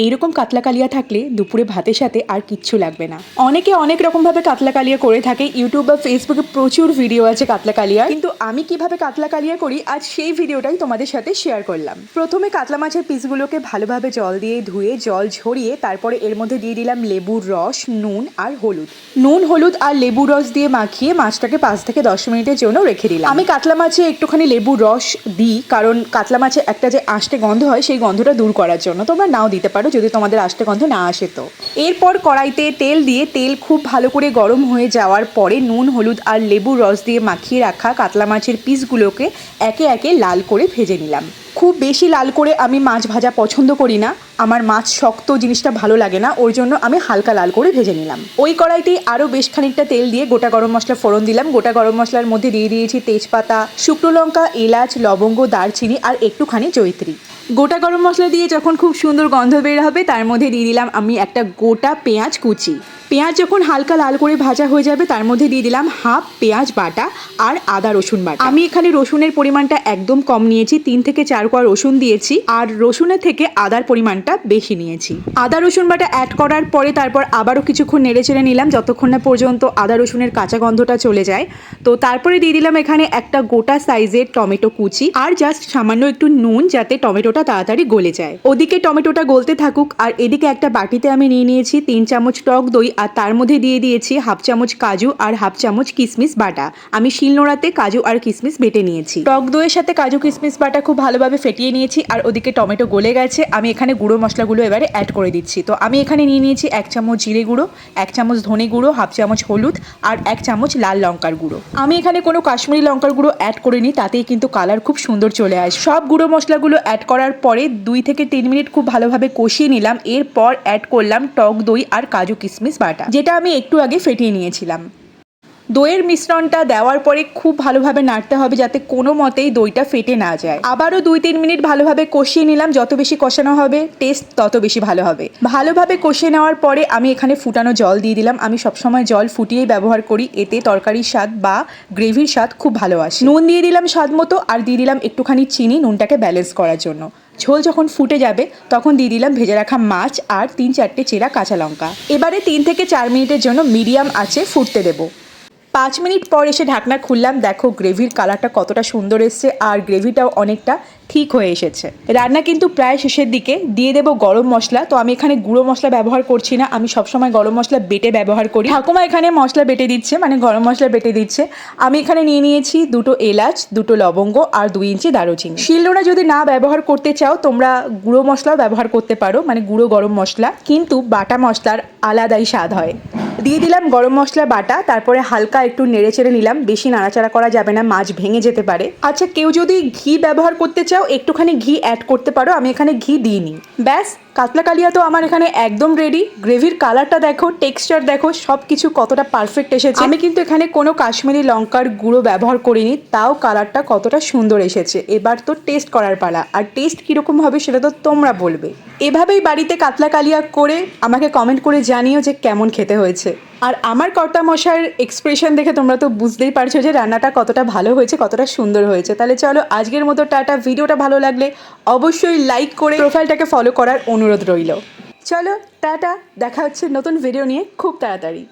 এইরকম কাতলা কালিয়া থাকলে দুপুরে ভাতের সাথে আর কিচ্ছু লাগবে না। অনেকে অনেক রকমভাবে কাতলা কালিয়া করে থাকে, ইউটিউব বা ফেসবুকে প্রচুর ভিডিও আছে কাতলা কালিয়া, কিন্তু আমি কিভাবে কাতলা কালিয়া করি আজ সেই ভিডিওটাই তোমাদের সাথে শেয়ার করলাম। প্রথমে কাতলা মাছের পিসগুলোকে ভালোভাবে জল দিয়ে ধুয়ে জল ঝরিয়ে তারপরে এর মধ্যে দিয়ে দিলাম লেবুর রস, নুন আর হলুদ। নুন হলুদ আর লেবুর রস দিয়ে মাখিয়ে মাছটাকে 5 থেকে 10 মিনিটের জন্য রেখে দিলাম। আমি কাতলা মাছে একটুখানি লেবুর রস দিই, কারণ কাতলা মাছে একটা যে আষ্টে গন্ধ হয় সেই গন্ধটা দূর করার জন্য। তোমরা নাও দিতে পারো যদি তোমাদের আষ্টে গন্ধ না আসে তো। এরপর কড়াইতে তেল দিয়ে তেল খুব ভালো করে গরম হয়ে যাওয়ার পরে নুন হলুদ আর লেবুর রস দিয়ে মাখিয়ে রাখা কাতলা মাছের পিসগুলোকে একে একে লাল করে ভেজে নিলাম। খুব বেশি লাল করে আমি মাছ ভাজা পছন্দ করি না, আমার মাছ শক্ত জিনিসটা ভালো লাগে না, ওর জন্য আমি হালকা লাল করে ভেজে নিলাম। ওই কড়াইতেই আরও বেশ খানিকটা তেল দিয়ে গোটা গরম মশলা ফোড়ন দিলাম। গোটা গরম মশলার মধ্যে দিয়ে দিয়েছি তেজপাতা, শুকনো লঙ্কা, এলাচ, লবঙ্গ, দারচিনি আর একটুখানি জয়িত্রী। গোটা গরম মশলা দিয়ে যখন খুব সুন্দর গন্ধ বের হবে তার মধ্যে দিয়ে দিলাম আমি একটা গোটা পেঁয়াজ কুচি। পেঁয়াজ যখন হালকা লাল করে ভাজা হয়ে যাবে তার মধ্যে দিয়ে দিলাম হাফ পেঁয়াজ বাটা আর আদা রসুন বাটা। আমি এখানে রসুনের পরিমাণটা একদম কম নিয়েছি, 3 থেকে 4 কোয়া রসুন দিয়েছি আর রসুনের থেকে আদার পরিমাণটা বেশি নিয়েছি। আদা রসুন বাটা অ্যাড করার পরে তারপর আবারও কিছুক্ষণ নেড়ে চেড়ে নিলাম যতক্ষণ না পর্যন্ত আদা রসুনের কাঁচা গন্ধটা চলে যায়। তো তারপরে দিয়ে দিলাম এখানে একটা গোটা সাইজের টমেটো কুচি আর জাস্ট সামান্য একটু নুন, যাতে টমেটোটা তাড়াতাড়ি গলে যায়। ওদিকে টমেটোটা গলতে থাকুক আর এদিকে একটা বাটিতে আমি নিয়ে নিয়েছি 3 চামচ টক দই আর তার মধ্যে দিয়ে দিয়েছি হাফ চামচ কাজু আর হাফ চামচ কিশমিশ বাটা। আমি শিলনোড়াতে কাজু আর কিশমিশ বেটে নিয়েছি। টক দইয়ের সাথে কাজু কিশমিশ বাটা খুব ভালোভাবে ফেটিয়ে নিয়েছি আর ওদিকে টমেটো গলে গেছে। আমি এখানে গুঁড়ো মশলাগুলো এবারে অ্যাড করে দিচ্ছি। তো আমি এখানে নিয়ে নিয়েছি 1 চামচ জিরে গুঁড়ো, 1 চামচ ধনে গুঁড়ো, হাফ চামচ হলুদ আর 1 চামচ লাল লঙ্কার গুঁড়ো। আমি এখানে কোনো কাশ্মীরি লঙ্কার গুঁড়ো অ্যাড করিনি, তাতেই কিন্তু কালার খুব সুন্দর চলে আসে। সব গুঁড়ো মশলাগুলো অ্যাড করার পরে 2 থেকে 3 মিনিট খুব ভালোভাবে কষিয়ে নিলাম। এরপর অ্যাড করলাম টক দই আর কাজু কিশমিশ বাটা, যেটা আমি একটু আগে ফেটিয়ে নিয়েছিলাম। দইয়ের মিশ্রণটা দেওয়ার পরে খুব ভালোভাবে নাড়তে হবে যাতে কোনো মতেই দইটা ফেটে না যায়। আবারও 2-3 মিনিট ভালোভাবে কষিয়ে নিলাম। যত বেশি কষানো হবে টেস্ট তত বেশি ভালো হবে। ভালোভাবে কষিয়ে নেওয়ার পরে আমি এখানে ফুটানো জল দিয়ে দিলাম। আমি সবসময় জল ফুটিয়েই ব্যবহার করি, এতে তরকারির স্বাদ বা গ্রেভির স্বাদ খুব ভালো আসে। নুন দিয়ে দিলাম স্বাদ মতো আর দিয়ে দিলাম একটুখানি চিনি, নুনটাকে ব্যালেন্স করার জন্য। ঝোল যখন ফুটে যাবে তখন দিয়ে দিলাম ভেজে রাখা মাছ আর 3-4টে চেরা কাঁচা লঙ্কা। এবারে 3 থেকে 4 মিনিটের জন্য মিডিয়াম আঁচে ফুটতে দেবো। 5 মিনিট পর এসে ঢাকনা খুললাম, দেখো গ্রেভির কালারটা কতটা সুন্দর এসছে আর গ্রেভিটাও অনেকটা ঠিক হয়ে এসেছে। রান্না কিন্তু প্রায় শেষের দিকে। দিয়ে দেবো গরম মশলা। তো আমি এখানে গুঁড়ো মশলা ব্যবহার করছি না, আমি সবসময় গরম মশলা বেটে ব্যবহার করি। ঠাকুমা এখানে মশলা বেটে দিচ্ছে, মানে গরম মশলা বেটে দিচ্ছে। আমি এখানে নিয়ে নিয়েছি 2টো এলাচ, 2টো লবঙ্গ আর 2 ইঞ্চি দারুচিনি। শিলনোড়া যদি না ব্যবহার করতে চাও তোমরা গুঁড়ো মশলাও ব্যবহার করতে পারো, মানে গুঁড়ো গরম মশলা, কিন্তু বাটা মশলার আলাদাই স্বাদ হয়। দিয়ে দিলাম গরম মশলা বাটা, তারপরে হালকা একটু নেড়ে চেড়ে নিলাম। বেশি নাড়াচাড়া করা যাবে না, মাছ ভেঙে যেতে পারে। আচ্ছা, কেউ যদি ঘি ব্যবহার করতে চাও একটুখানি ঘি অ্যাড করতে পারো, আমি এখানে ঘি দিইনি। ব্যাস, কাতলা কালিয়া তো আমার এখানে একদম রেডি। গ্রেভির কালারটা দেখো, টেক্সচার দেখো, সব কিছু কতটা পারফেক্ট এসেছে। আমি কিন্তু এখানে কোনো কাশ্মীরি লঙ্কার গুঁড়ো ব্যবহার করিনি, তাও কালারটা কতটা সুন্দর এসেছে। এবার তো টেস্ট করার পালা, আর টেস্ট কীরকম হবে সেটা তো তোমরা বলবে। এভাবেই বাড়িতে কাতলা কালিয়া করে আমাকে কমেন্ট করে জানিও যে কেমন খেতে হয়েছে। আর আমার কর্তা মশাইয়ের এক্সপ্রেশন দেখে তোমরা তো বুঝতেই পারছো যে রান্নাটা কতটা ভালো হয়েছে, কতটা সুন্দর হয়েছে। তাহলে চলো আজকের মতো টাটা। ভিডিওটা ভালো লাগলে অবশ্যই লাইক করে প্রোফাইলটাকে ফলো করার অনুরোধ রইল। চলো টাটা, দেখা হচ্ছে নতুন ভিডিও নিয়ে খুব তাড়াতাড়ি।